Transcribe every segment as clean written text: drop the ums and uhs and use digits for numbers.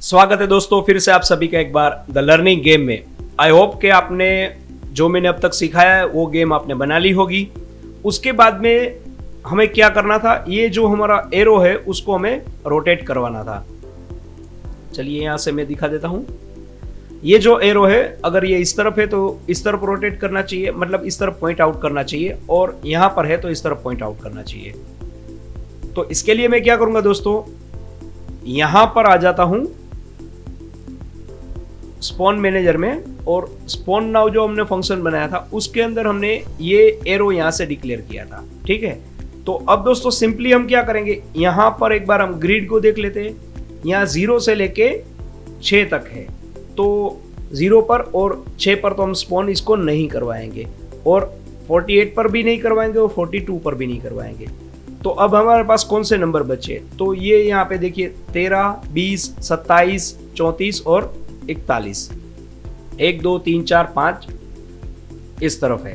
स्वागत है दोस्तों, फिर से आप सभी का एक बार द लर्निंग गेम में। आई होप कि आपने जो मैंने अब तक सिखाया है वो गेम आपने बना ली होगी। उसके बाद में हमें क्या करना था, ये जो हमारा एरो है उसको हमें रोटेट करवाना था। चलिए यहाँ से मैं दिखा देता हूँ। ये जो एरो है अगर ये इस तरफ है तो इस तरफ रोटेट करना चाहिए, मतलब इस तरफ पॉइंट आउट करना चाहिए, और यहाँ पर है तो इस तरफ पॉइंट आउट करना चाहिए। तो इसके लिए मैं क्या करूंगा दोस्तों, यहां पर आ जाता हूं स्पॉन मैनेजर में, और स्पॉन नाउ जो हमने फंक्शन बनाया था उसके अंदर हमने ये एरो यहां से डिक्लेयर किया था। ठीक है, तो अब दोस्तों सिंपली हम क्या करेंगे, यहां पर एक बार हम ग्रिड को देख लेते हैं। यहां 0 से लेके 6 तक है, तो 0 पर और 6 पर तो हम स्पॉन इसको नहीं करवाएंगे, और 48 पर भी नहीं करवाएंगे, और 42 पर भी नहीं करवाएंगे। तो अब हमारे पास कौन से नंबर बचे, तो ये यहाँ पे देखिए 13, 20, 27, 34 और 41। 1 2 3 4 5 इस तरफ है।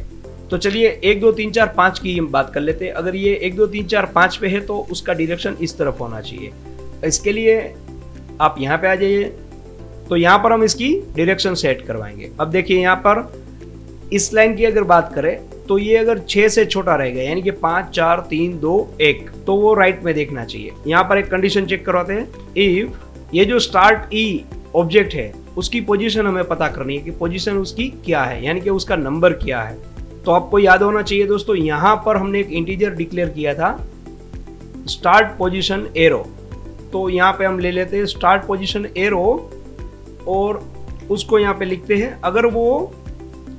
तो चलिए 1 2 3 4 5 की हम बात कर लेते हैं। अगर ये 1 2 3 4 5 पे है तो उसका डायरेक्शन इस तरफ होना चाहिए। इसके लिए आप यहाँ पे आ जाइए, तो यहाँ पर हम इसकी डायरेक्शन सेट करवाएंगे। अब देखिए यहाँ पर इस लाइन की अगर बात करें तो ये अगर 6 से छोटा रहेगा, यानी कि 5 4 3 2 1, तो वो राइट में देखना चाहिए। यहाँ पर एक कंडीशन चेक करवाते हैं। इफ ये जो स्टार्ट ई ऑब्जेक्ट है उसकी पोजीशन हमें पता करनी है कि पोजीशन उसकी क्या है, यानी कि उसका नंबर क्या है। तो आपको याद होना चाहिए दोस्तों, यहाँ पर हमने एक इंटीजर डिक्लेयर किया था स्टार्ट पोजीशन एरो। तो यहाँ पे हम ले लेते हैं स्टार्ट पोजीशन एरो और उसको यहाँ पे लिखते हैं, अगर वो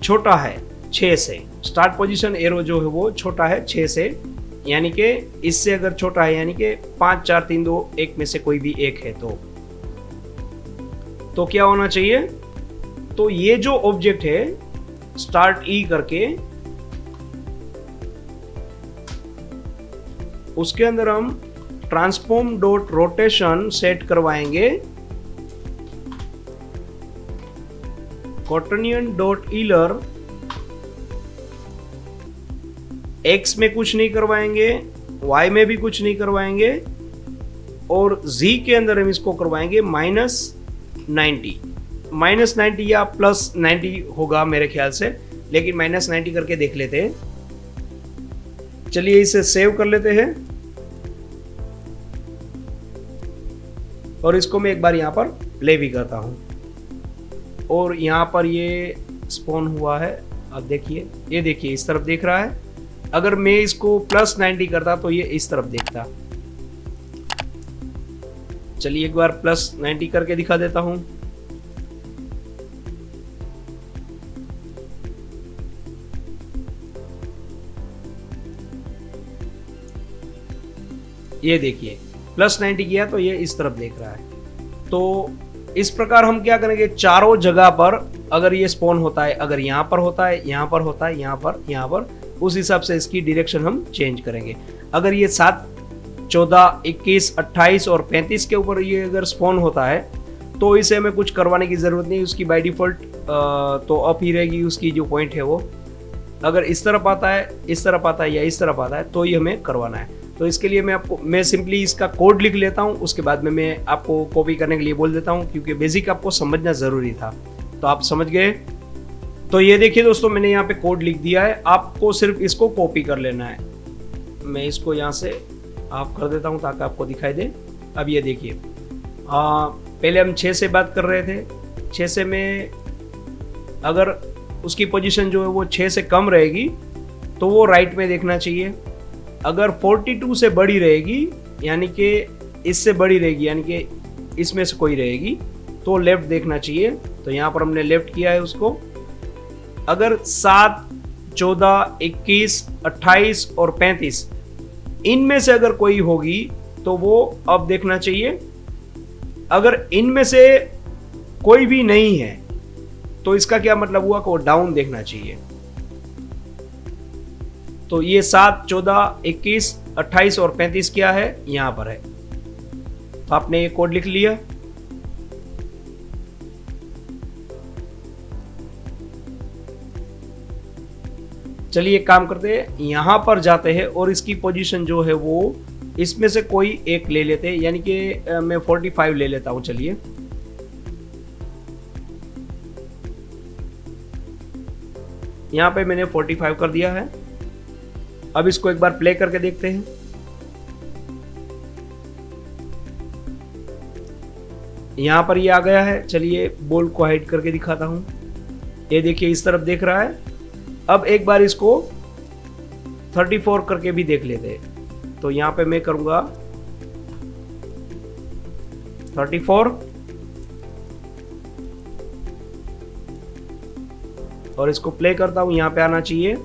छोटा है 6 से, स्टार्ट पोजीशन एरो जो है वो छोटा है 6 से, यानी कि इससे अगर छोटा है, यानी कि 5 4 3 2 1 में से कोई भी एक है, तो क्या होना चाहिए, तो ये जो ऑब्जेक्ट है स्टार्ट ई करके उसके अंदर हम ट्रांसफॉर्म डॉट रोटेशन सेट करवाएंगे कोटिनियन डॉट ईलर। एक्स में कुछ नहीं करवाएंगे, वाई में भी कुछ नहीं करवाएंगे, और जी के अंदर हम इसको करवाएंगे -90 या +90 होगा मेरे ख्याल से, लेकिन -90 करके देख लेते हैं। चलिए इसे सेव कर लेते हैं, और इसको मैं एक बार यहां पर प्ले भी करता हूं, और यहां पर ये स्पॉन हुआ है। अब देखिए, ये देखिए इस तरफ देख रहा है। अगर मैं इसको +90 करता तो ये इस तरफ देखता। चलिए एक बार +90 करके दिखा देता हूं। ये देखिए +90 किया तो ये इस तरफ देख रहा है। तो इस प्रकार हम क्या करेंगे, चारों जगह पर अगर ये स्पॉन होता है, अगर यहाँ पर होता है, यहाँ पर होता है, यहाँ पर, उस हिसाब से इसकी डायरेक्शन हम चेंज करेंगे। अगर ये 7 14 21 28 और 35 के ऊपर ये अगर स्पॉन होता है तो इसे हमें कुछ करवाने की जरूरत नहीं, उसकी बाय डिफॉल्ट तो अप ही रहेगी उसकी जो पॉइंट है वो। अगर इस तरफ आता है, इस तरफ आता है या इस तरफ आता है तो ये हमें करवाना है। तो इसके लिए मैं सिंपली इसका कोड लिख लेता हूँ, उसके बाद में मैं आपको कॉपी करने के लिए बोल देता हूँ, क्योंकि बेसिक आपको समझना ज़रूरी था। तो आप समझ गए। तो ये देखिए दोस्तों, मैंने यहाँ पे कोड लिख दिया है, आपको सिर्फ इसको कॉपी कर लेना है। मैं इसको यहाँ से ऑफ कर देता हूँ ताकि आपको दिखाई दे। अब ये देखिए, पहले हम 6 से बात कर रहे थे। 6 से में अगर उसकी पोजीशन जो है वो 6 से कम रहेगी तो वो राइट में देखना चाहिए। अगर 42 से बड़ी रहेगी, यानी कि इससे बड़ी रहेगी, यानी कि इसमें से कोई रहेगी, तो लेफ्ट देखना चाहिए। तो यहाँ पर हमने लेफ्ट किया है उसको। अगर 7 14 21 28 और 35 इनमें से अगर कोई होगी तो वो अब देखना चाहिए। अगर इनमें से कोई भी नहीं है तो इसका क्या मतलब हुआ कि वो डाउन देखना चाहिए। तो ये 7 14 21 28 और 35 क्या है, यहां पर है। तो आपने ये कोड लिख लिया। चलिए एक काम करते हैं, यहां पर जाते हैं और इसकी पोजीशन जो है वो इसमें से कोई एक ले लेते हैं, यानी कि मैं 45 ले लेता हूं। चलिए यहाँ पे मैंने 45 कर दिया है। अब इसको एक बार प्ले करके देखते हैं। यहाँ पर ये आ गया है। चलिए बॉल को हाइड करके दिखाता हूँ। ये देखिए इस तरफ देख रहा है। अब एक बार इसको 34 करके भी देख लेते हैं। तो यहाँ पे मैं करूँगा 34 और इसको प्ले करता हूँ। यहाँ पे आना चाहिए,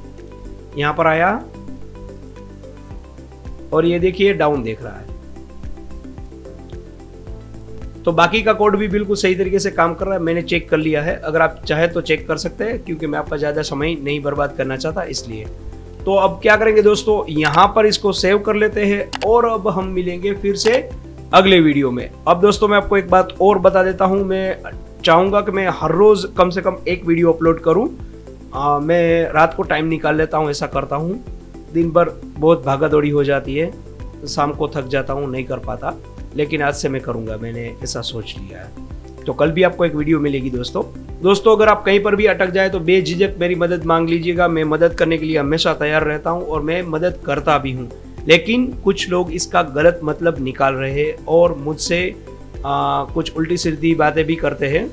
यहाँ पर आया और ये देखिए डाउन देख रहा है। तो बाकी का कोड भी बिल्कुल सही तरीके से काम कर रहा है, मैंने चेक कर लिया है। अगर आप चाहे तो चेक कर सकते हैं, क्योंकि मैं आपका ज़्यादा समय नहीं बर्बाद करना चाहता इसलिए। तो अब क्या करेंगे दोस्तों, यहाँ पर इसको सेव कर लेते हैं और अब हम मिलेंगे फिर से अगले वीडियो में। अब दोस्तों मैं आपको एक बात और बता देता हूँ, मैं चाहूँगा कि मैं हर रोज़ कम से कम एक वीडियो अपलोड करूँ। मैं रात को टाइम निकाल लेता हूँ, ऐसा करता हूँ। दिन भर बहुत भागा दौड़ी हो जाती है, शाम को थक जाता हूँ, नहीं कर पाता। लेकिन आज से मैं करूँगा, मैंने ऐसा सोच लिया है। तो कल भी आपको एक वीडियो मिलेगी दोस्तों अगर आप कहीं पर भी अटक जाए तो बेझिझक मेरी मदद मांग लीजिएगा। मैं मदद करने के लिए हमेशा तैयार रहता हूँ और मैं मदद करता भी हूँ। लेकिन कुछ लोग इसका गलत मतलब निकाल रहे हैं और मुझसे कुछ उल्टी सीधी बातें भी करते हैं,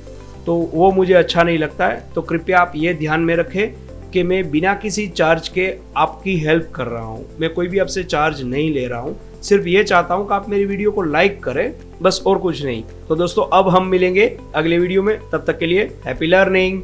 तो वो मुझे अच्छा नहीं लगता है। तो कृपया आप ये ध्यान में रखें कि मैं बिना किसी चार्ज के आपकी हेल्प कर रहा हूँ। मैं कोई भी आपसे चार्ज नहीं ले रहा हूँ, सिर्फ ये चाहता हूँ कि आप मेरी वीडियो को लाइक करें, बस और कुछ नहीं। तो दोस्तों अब हम मिलेंगे अगले वीडियो में, तब तक के लिए हैप्पी लर्निंग।